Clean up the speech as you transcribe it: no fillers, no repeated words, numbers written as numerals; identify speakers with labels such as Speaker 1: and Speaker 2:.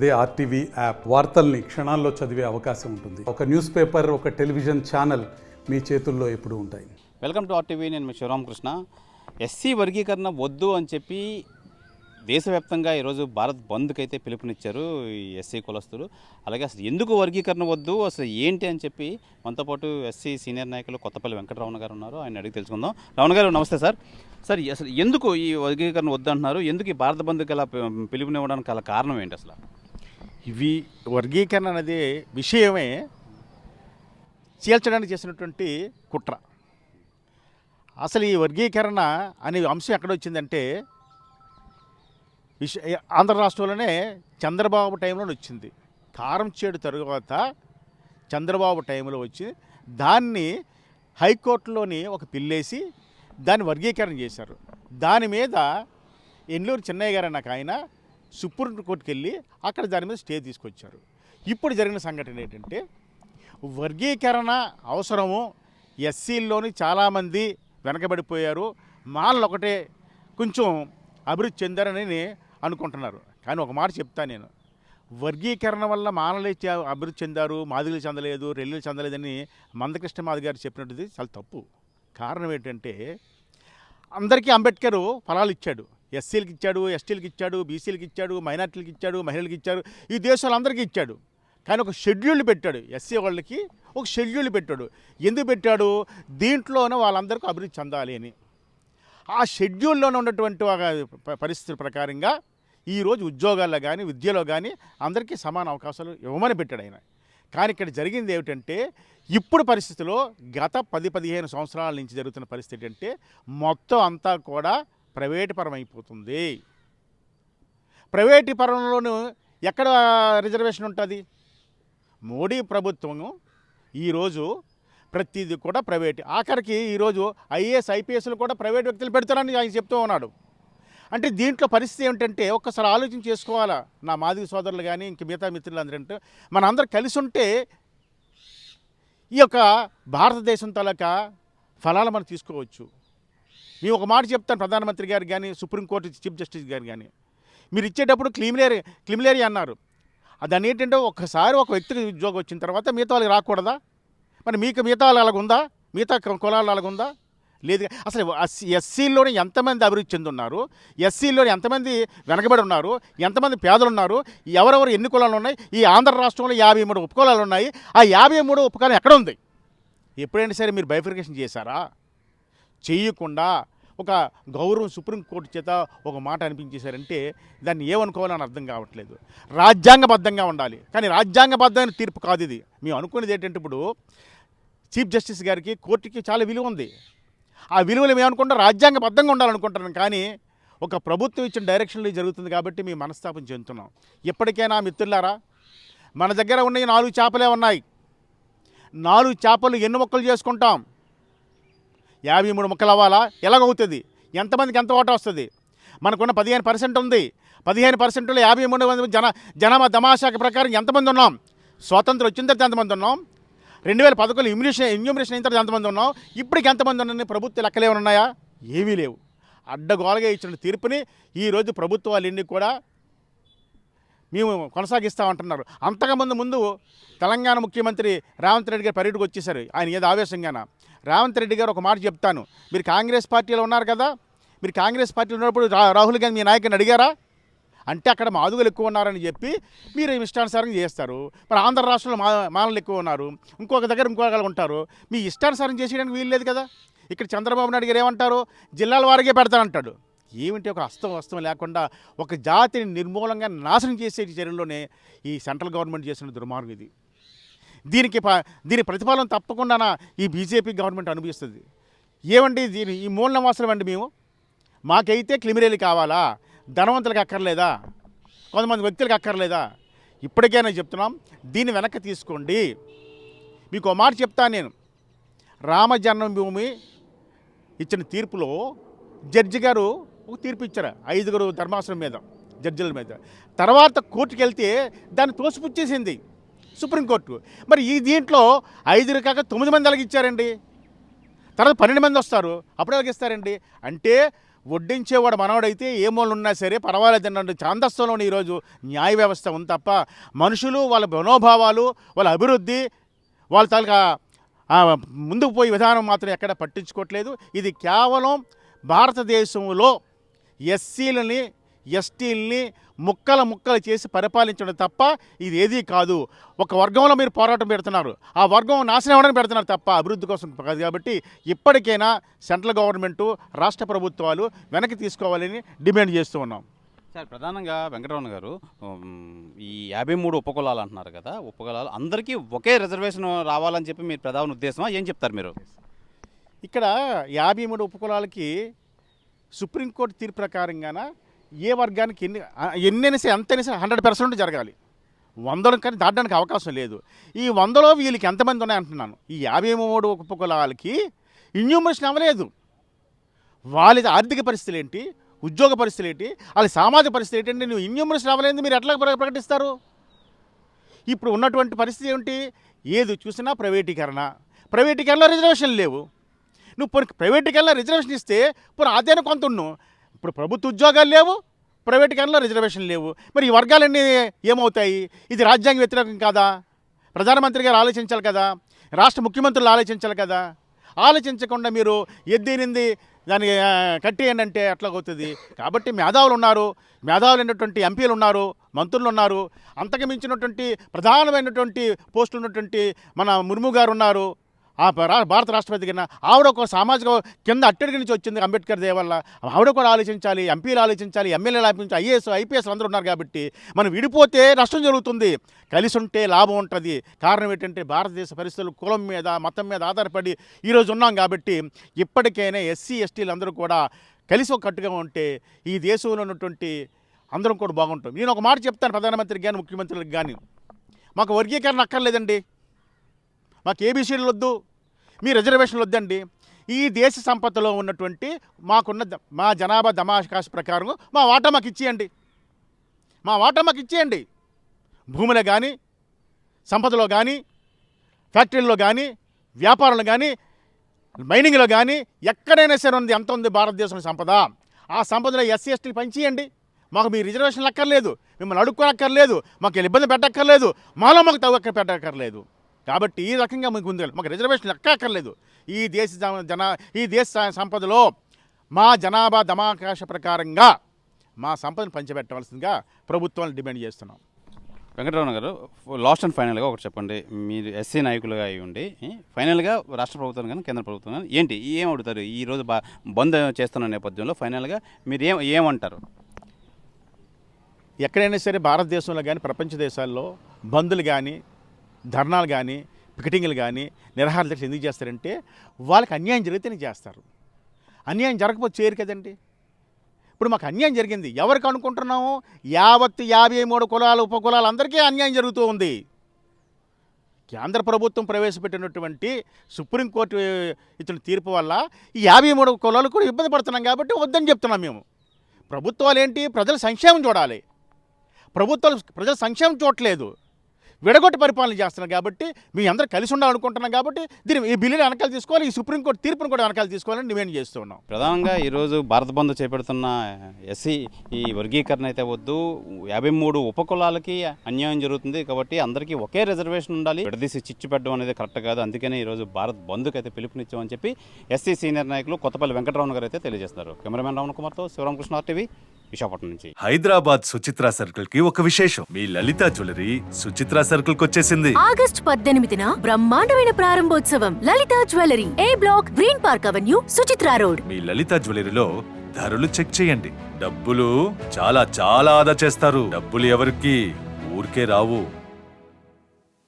Speaker 1: అదే RTV app వార్తల్ని క్షణాల్లో చదివే అవకాశం ఉంటుంది. ఒక న్యూస్ పేపర్, ఒక టెలివిజన్ ఛానల్ మీ చేతుల్లో ఎప్పుడూ ఉంటాయి.
Speaker 2: Welcome to RTV. నేను మీ శివరామకృష్ణ. ఎస్సీ వర్గీకరణ వద్దు అని చెప్పి దేశవ్యాప్తంగా ఈరోజు భారత్ బంద్కి అయితే పిలుపునిచ్చారు ఈ ఎస్సీ కులస్తులు. అలాగే అసలు ఎందుకు వర్గీకరణ వద్దు, అసలు ఏంటి అని చెప్పి మనతో పాటు ఎస్సీ సీనియర్ నాయకులు కొత్తపల్లి వెంకటరమణ గారు ఉన్నారు. ఆయన అడిగి తెలుసుకుందాం. రమణ గారు నమస్తే సార్. సార్, అసలు ఎందుకు ఈ వర్గీకరణ వద్దు అంటున్నారు? ఎందుకు ఈ భారత బంద్కి అలా పిలుపునివ్వడానికి గల కారణం ఏంటి? అసలు
Speaker 3: ఇవి వర్గీకరణ అనేది విషయమే చీల్చడానికి చేసినటువంటి కుట్ర. అసలు ఈ వర్గీకరణ అనే అంశం ఎక్కడొచ్చిందంటే ఆంధ్ర రాష్ట్రంలోనే చంద్రబాబు టైంలో వచ్చింది. కారం చేడు తరువాత చంద్రబాబు టైంలో వచ్చి దాన్ని హైకోర్టులోని ఒక పిల్లేసి దాన్ని వర్గీకరణ చేశారు. దాని మీద ఎన్నూరు చెన్నయ్య గారు నాకు ఆయన సుప్రీంకోర్టుకి వెళ్ళి అక్కడ దాని మీద స్టే తీసుకొచ్చారు. ఇప్పుడు జరిగిన సంఘటన ఏంటంటే వర్గీకరణ అవసరము, ఎస్సీల్లోని చాలామంది వెనకబడిపోయారు, మానలు ఒకటే కొంచెం అభివృద్ధి చెందారని అనుకుంటున్నారు. కానీ ఒక మాట చెప్తాను నేను, వర్గీకరణ వల్ల మానలే అభివృద్ధి చెందారు, మాదిగలు చెందలేదు, రెల్లులు చెందలేదని మందకృష్ణ మాదిగ గారు చెప్పినట్టుది చాలా తప్పు. కారణం ఏంటంటే అందరికీ అంబేద్కర్ ఫలాలు ఇచ్చాడు. ఎస్సీలకి ఇచ్చాడు, ఎస్టీలకి ఇచ్చాడు, బీసీలకి ఇచ్చాడు, మైనార్టీలకి ఇచ్చాడు, మహిళలకు ఇచ్చాడు, ఈ దేశాలందరికీ ఇచ్చాడు. కానీ ఒక షెడ్యూల్ పెట్టాడు, ఎస్సీ వాళ్ళకి ఒక షెడ్యూల్ పెట్టాడు. ఎందుకు పెట్టాడు? దీంట్లోనే వాళ్ళందరికీ అభివృద్ధి చెందాలి అని. ఆ షెడ్యూల్లోనే ఉన్నటువంటి పరిస్థితుల ప్రకారంగా ఈరోజు ఉద్యోగాల్లో కానీ విద్యలో కానీ అందరికీ సమాన అవకాశాలు ఇవ్వమని పెట్టాడు ఆయన. కానీ ఇక్కడ జరిగింది ఏమిటంటే ఇప్పుడు పరిస్థితిలో గత 10-15 సంవత్సరాల నుంచి జరుగుతున్న పరిస్థితి ఏంటంటే మొత్తం అంతా కూడా ప్రైవేటుపరం అయిపోతుంది. ప్రైవేటీకరణలోనూ ఎక్కడ రిజర్వేషన్ ఉంటుంది? మోడీ ప్రభుత్వం ఈరోజు ప్రతిదీ కూడా ప్రైవేట్. ఆఖరికి ఈరోజు ఐఏఎస్ ఐపీఎస్లు కూడా ప్రైవేట్ వ్యక్తులు పెడతారని ఆయన చెప్తూ ఉన్నాడు. అంటే దీంట్లో పరిస్థితి ఏమిటంటే ఒక్కసారి ఆలోచన చేసుకోవాలా. నా మాదిగ సోదరులు కానీ ఇంక మిగతా మిత్రులు అందరంటే మనందరూ కలిసి ఉంటే ఈ యొక్క భారతదేశం తాలూకా ఫలాలు మనం తీసుకోవచ్చు. మేము ఒక మాట చెప్తాను ప్రధానమంత్రి గారు కానీ సుప్రీంకోర్టు చీఫ్ జస్టిస్ గారు కానీ, మీరు ఇచ్చేటప్పుడు క్రిమిలేరీ అన్నారు. దాన్ని ఏంటంటే ఒక్కసారి ఒక వ్యక్తికి ఉద్యోగం వచ్చిన తర్వాత మిగతా వాళ్ళకి రాకూడదా? మరి మిగతా వాళ్ళు అలాగుందా? మిగతా కులాలు అలాగుందా? లేదు. అసలు ఎస్సీల్లోనే ఎంతమంది అభివృద్ధి చెంది ఉన్నారు, ఎస్సీల్లోనే ఎంతమంది వెనకబడి ఉన్నారు, ఎంతమంది పేదలు ఉన్నారు, ఎవరెవరు ఎన్ని కులాలు ఉన్నాయి? ఈ ఆంధ్ర రాష్ట్రంలో 53 ఉపకులాలు ఉన్నాయి. ఆ 53 ఉపకులం ఎక్కడ ఉంది? ఎప్పుడైనా సరే మీరు బైఫర్కేషన్ చేశారా? చేయకుండా ఒక గౌరవం సుప్రీంకోర్టు చేత ఒక మాట అనిపించేశారంటే దాన్ని ఏమనుకోవాలని అర్థం కావట్లేదు. రాజ్యాంగబద్ధంగా ఉండాలి, కానీ రాజ్యాంగబద్ధమైన తీర్పు కాదు ఇది. మేము అనుకునేది ఏంటంటే ఇప్పుడు చీఫ్ జస్టిస్ గారికి కోర్టుకి చాలా విలువ ఉంది. ఆ విలువలు ఏమనుకుంటాం? రాజ్యాంగబద్ధంగా ఉండాలనుకుంటున్నాం. కానీ ఒక ప్రభుత్వం ఇచ్చిన డైరెక్షన్లో జరుగుతుంది కాబట్టి మేము మనస్తాపం చెందుతున్నాం. ఎప్పటికైనా మిత్రులారా, మన దగ్గర ఉన్న 4 చేపలే ఉన్నాయి. 4 చేపలు ఎన్ని ముక్కలు చేసుకుంటాం? 53 ముక్కలు అవ్వాలా? ఎలాగవుతుంది? ఎంతమందికి ఎంత ఓట వస్తుంది? మనకున్న 15% ఉంది. 15%లో 53 జనాభా తమాషాకి ప్రకారం ఎంతమంది ఉన్నాం? స్వాతంత్రం వచ్చిన తర్వాత ఎంతమంది ఉన్నాం? 2011 ఇన్యూమినేషన్ అయిన తర్వాత ఎంతమంది ఉన్నాం? ఇప్పటికి ఎంతమంది ఉన్నాయని ప్రభుత్వ లెక్కలు ఏమైనా ఉన్నాయా? ఏమీ లేవు. అడ్డగోలుగా ఇచ్చిన తీర్పుని ఈరోజు ప్రభుత్వాలు ఎన్ని కూడా మేము కొనసాగిస్తామంటున్నారు. అంతకుముందు తెలంగాణ ముఖ్యమంత్రి రేవంత్ రెడ్డి గారు పర్యటనకు వచ్చేసారు. ఆయన ఏదో ఆవేశంగాన. రేవంత్ రెడ్డి గారు ఒక మాట చెప్తాను, మీరు కాంగ్రెస్ పార్టీలో ఉన్నారు కదా, మీరు కాంగ్రెస్ పార్టీలో ఉన్నప్పుడు రాహుల్ గాంధీ మీ నాయకుని అడిగారా అంటే అక్కడ మాదిగలు ఎక్కువ ఉన్నారని చెప్పి మీరు ఇష్టానుసారం చేస్తారు. మరి ఆంధ్ర రాష్ట్రంలో మానలు ఎక్కువ ఉన్నారు, ఇంకొక దగ్గర ఇంకొక ఉంటారు. మీ ఇష్టానుసారం చేసేయడానికి వీలు లేదు కదా. ఇక్కడ చంద్రబాబు నాయుడు గారు ఏమంటారు? జిల్లాల వారికే పెడతానంటాడు. ఏమిటి? ఒక హస్తం లేకుండా ఒక జాతిని నిర్మూలంగా నాశనం చేసే చర్యల్లోనే ఈ సెంట్రల్ గవర్నమెంట్ చేసిన దుర్మార్గం ఇది. దీని ప్రతిఫలం తప్పకుండా ఈ బీజేపీ గవర్నమెంట్ అనుభవిస్తుంది. ఏమండి ఈ మూల నివాసులం అండి మేము. మాకైతే క్రిమినల్ కావాలా? ధనవంతులకు అక్కర్లేదా? కొంతమంది వ్యక్తులకు అక్కర్లేదా? ఇప్పటికైనా చెప్తున్నాం, దీన్ని వెనక్కి తీసుకోండి. మీకు ఒక మాట చెప్తాను నేను. రామ జన్మభూమి ఇచ్చిన తీర్పులో జడ్జి గారు ఒక తీర్పు ఇచ్చారు 5 ధర్మాసనం మీద, జడ్జిల మీద. తర్వాత కోర్టుకు వెళ్తే దాన్ని తోసిపుచ్చేసింది సుప్రీంకోర్టు. మరి ఈ దీంట్లో 5 కాక 9 మంది అలాగ ఇచ్చారండి. తర్వాత 12 మంది వస్తారు, అప్పుడు అలాగ ఇస్తారండి. అంటే వడ్డించేవాడు మనవాడైతే ఏ మూలన ఉన్నా సరే పర్వాలేదు అన్నట్టు ఛాందస్సులోని ఈరోజు న్యాయ వ్యవస్థ ఉంది తప్ప మనుషులు వాళ్ళ మనోభావాలు వాళ్ళ అభివృద్ధి వాళ్ళ తాలూకా ముందుకు పోయే విధానం మాత్రం ఎక్కడ పట్టించుకోవట్లేదు. ఇది కేవలం భారతదేశంలో ఎస్సీలని ఎస్టీలని ముక్కలు చేసి పరిపాలించడం తప్ప ఇది ఏదీ కాదు. ఒక వర్గంలో మీరు పోరాటం పెడుతున్నారు, ఆ వర్గం నాశనం అవ్వడానికి పెడుతున్నారు తప్ప అభివృద్ధి కోసం కాదు. కాబట్టి ఇప్పటికైనా సెంట్రల్ గవర్నమెంటు రాష్ట్ర ప్రభుత్వాలు వెనక్కి తీసుకోవాలని డిమాండ్ చేస్తూ ఉన్నాం.
Speaker 2: సార్, ప్రధానంగా వెంకటరమణ గారు, ఈ 53 ఉపకులాలు అంటున్నారు కదా, ఉపకులాలు అందరికీ ఒకే రిజర్వేషన్ రావాలని చెప్పి మీరు ప్రధాన ఉద్దేశమా? ఏం చెప్తారు మీరు?
Speaker 3: ఇక్కడ 53 ఉపకులాలకి సుప్రీంకోర్టు తీర్పు ప్రకారంగాన ఏ వర్గానికి ఎన్నైనా ఎంతైనా 100% జరగాలి. 100 కానీ దాటడానికి అవకాశం లేదు. ఈ 100లో వీళ్ళకి ఎంతమంది ఉన్నాయంటున్నాను. ఈ 53 ఉపకులాలకి ఇన్యూమరేషన్ అవ్వలేదు. వాళ్ళ ఆర్థిక పరిస్థితులు ఏంటి, ఉద్యోగ పరిస్థితులు ఏంటి, వాళ్ళ సామాజిక పరిస్థితి ఏంటంటే నువ్వు ఇన్యూమరేషన్ అవ్వలేదు మీరు ఎట్లా ప్రకటిస్తారు? ఇప్పుడు ఉన్నటువంటి పరిస్థితి ఏమిటి? ఏది చూసినా ప్రైవేటీకరణలో రిజర్వేషన్లు లేవు. నువ్వు ప్రైవేటీకరణలో రిజర్వేషన్ ఇస్తే అదేనా కొంత ఉన్నావు. ఇప్పుడు ప్రభుత్వ ఉద్యోగాలు లేవు, ప్రైవేటీకరణలో రిజర్వేషన్ లేవు. మరి ఈ వర్గాలన్నీ ఏమవుతాయి? ఇది రాజ్యాంగ వ్యతిరేకం కాదా? ప్రధానమంత్రి గారు ఆలోచించాలి కదా, రాష్ట్ర ముఖ్యమంత్రులు ఆలోచించాలి కదా. ఆలోచించకుండా మీరు ఎద్దేనింది దాన్ని కట్టేయండి అంటే ఎట్లాగవుతుంది? కాబట్టి మేధావులైనటువంటి ఎంపీలు ఉన్నారు, మంత్రులు ఉన్నారు, అంతకు మించినటువంటి ప్రధానమైనటువంటి పోస్టులు ఉన్నటువంటి మన ముర్ము గారు ఉన్నారు, భారత రాష్ట్రపతి కింద. ఆవిడ ఒక సామాజిక కింద అట్టడికి నుంచి వచ్చింది అంబేద్కర్ దే వల్ల. ఆవిడ కూడా ఆలోచించాలి, ఎంపీలు ఆలోచించాలి, ఎమ్మెల్యేలు ఆలోచించాలి, ఐఏఎస్ అందరూ ఉన్నారు. కాబట్టి మనం విడిపోతే నష్టం జరుగుతుంది, కలిసి ఉంటే లాభం ఉంటుంది. కారణం ఏంటంటే భారతదేశ పరిస్థితులు కులం మీద మతం మీద ఆధారపడి ఈరోజు ఉన్నాం. కాబట్టి ఇప్పటికైనా ఎస్సీ ఎస్టీలు అందరూ కూడా కలిసి ఒక కట్టుగా ఉంటే ఈ దేశంలో ఉన్నటువంటి అందరం కూడా బాగుంటాం. నేను ఒక మాట చెప్తాను ప్రధానమంత్రికి కానీ ముఖ్యమంత్రులకు కానీ, మాకు వర్గీకరణ అక్కర్లేదండి, మాకు ఏబీసీలు వద్దు, మీ రిజర్వేషన్లు వద్దండి. ఈ దేశ సంపదలో ఉన్నటువంటి మా జనాభా దమాకాశ ప్రకారం మా వాటా మాకు ఇచ్చేయండి. భూములు కానీ, సంపదలో కానీ, ఫ్యాక్టరీల్లో కానీ, వ్యాపారంలో కానీ, మైనింగ్లో కానీ ఎక్కడైనా సరే ఉంది. ఎంత ఉంది భారతదేశంలో సంపద? ఆ సంపదలో ఎస్సీ ఎస్టీలు పంచేయండి. మాకు మీ రిజర్వేషన్లు అక్కర్లేదు, మిమ్మల్ని అడుక్కోనక్కర్లేదు, మాకు ఇబ్బంది పెట్టక్కర్లేదు, మాకు తవ్వక్క పెట్టక్కర్లేదు. కాబట్టి ఈ రకంగా మీకు ఉంది, మాకు రిజర్వేషన్ ఎక్కర్లేదు. ఈ దేశ సంపదలో మా జనాభా దమాకాశ ప్రకారంగా మా సంపదను పంచిపెట్టవలసిందిగా ప్రభుత్వాన్ని డిమాండ్ చేస్తున్నాం.
Speaker 2: వెంకటరమణ గారు, లాస్ట్ అండ్ ఫైనల్గా ఒకటి చెప్పండి. మీరు ఎస్సీ నాయకులుగా అయి ఉండి ఫైనల్గా రాష్ట్ర ప్రభుత్వం కానీ కేంద్ర ప్రభుత్వం కానీ ఏం అడుగుతారు? ఈరోజు బంద్ చేస్తున్న నేపథ్యంలో ఫైనల్గా మీరు ఏమంటారు?
Speaker 3: ఎక్కడైనా సరే భారతదేశంలో కానీ ప్రపంచ దేశాల్లో బందులు కానీ, ధర్నాలు కానీ, పికెటింగ్లు కానీ, నిరాహార దీక్షలు ఎందుకు చేస్తారంటే వాళ్ళకి అన్యాయం జరిగితేనే చేస్తారు. అన్యాయం జరగకపోతే చేయరు కదండి. ఇప్పుడు మాకు అన్యాయం జరిగింది, ఎవరికి అనుకుంటున్నాము? 53 కులాలు ఉపకులాలు అందరికీ అన్యాయం జరుగుతూ ఉంది. కేంద్ర ప్రభుత్వం ప్రవేశపెట్టినటువంటి సుప్రీంకోర్టు ఇచ్చిన తీర్పు వల్ల ఈ 53 కులాలు కూడా ఇబ్బంది పడుతున్నాం. కాబట్టి వద్దని చెప్తున్నాం మేము. ప్రభుత్వాలు ఏంటి? ప్రజల సంక్షేమం చూడాలి. ప్రభుత్వాలు ప్రజల సంక్షేమం చూడట్లేదు, విడగొట్టి పరిపాలన చేస్తున్నారు. కాబట్టి మీ అందరూ కలిసి ఉండాలనుకుంటున్నాం. కాబట్టి ఈ బిల్లుని వెనకాల తీసుకోవాలి, ఈ సుప్రీంకోర్టు తీర్పును కూడా వెనకాల తీసుకోవాలని డిమాండ్ చేస్తూ ఉన్నాం.
Speaker 2: ప్రధానంగా ఈరోజు భారత బంద్ చేపడుతున్న ఎస్సీ ఈ వర్గీకరణ అయితే వద్దు, 53 ఉపకులాలకి అన్యాయం జరుగుతుంది. కాబట్టి అందరికీ ఒకే రిజర్వేషన్ ఉండాలి, విడదీసి చిచ్చు పెట్టడం అనేది కరెక్ట్ కాదు. అందుకనే ఈరోజు భారత్ బంద్కి అయితే పిలుపునిచ్చామని చెప్పి ఎస్సీ సీనియర్ నాయకులు కొత్తపల్లి వెంకటరమణ గారు అయితే తెలియజేస్తున్నారు. కెమెరామెన్ రమణ కుమార్తో శివరామకృష్ణ, RTV, విశాఖపట్నం నుంచి.
Speaker 4: హైదరాబాద్ సుచిత్ర సర్కిల్ కి ఒక విశేషం. మీ లలిత జ్యువెలరీ సుచిత్ర సర్కిల్ కి వచ్చేసింది.
Speaker 5: ఆగస్ట్ 18న బ్రహ్మాండమైన ప్రారంభోత్సవం. Lalitha jewellery, A block, Green Park Avenue, Suchitra road.
Speaker 4: మీ లలిత జ్యువెలరీలో ధరలు చెక్ చేయండి. డబ్బులు చాలా చాలా ఆదా చేస్తారు. డబ్బులు ఎవరికి ఊరికే రావు.